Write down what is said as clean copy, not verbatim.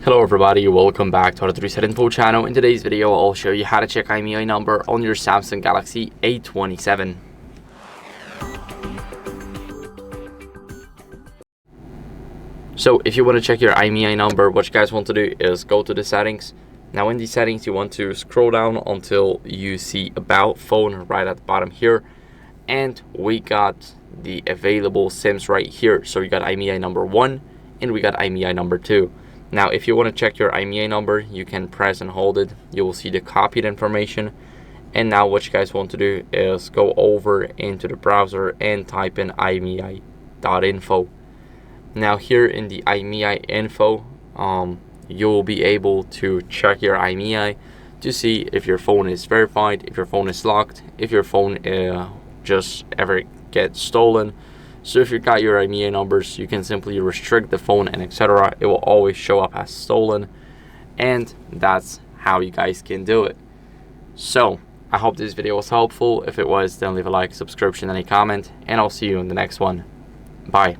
Hello everybody, welcome back to our HardReset.Info channel. In today's video, I'll show you how to check IMEI number on your Samsung Galaxy A27. So if you want to check your IMEI number, what you guys want to do is go to the settings. Now in the settings, you want to scroll down until you see About Phone right at the bottom here. And we got the available SIMs right here. So we got IMEI number 1 and we got IMEI number 2. Now, if you want to check your IMEI number, you can press and hold it. You will see the copied information. And now what you guys want to do is go over into the browser and type in IMEI.info. Now here in the IMEI.info, you will be able to check your IMEI to see if your phone is verified, if your phone is locked, if your phone just ever gets stolen. So if you got your IMEI numbers, you can simply restrict the phone and etc. It will always show up as stolen, and that's how you guys can do it. So I hope this video was helpful. If it was, then leave a like, subscription, and a comment, and I'll see you in the next one. Bye.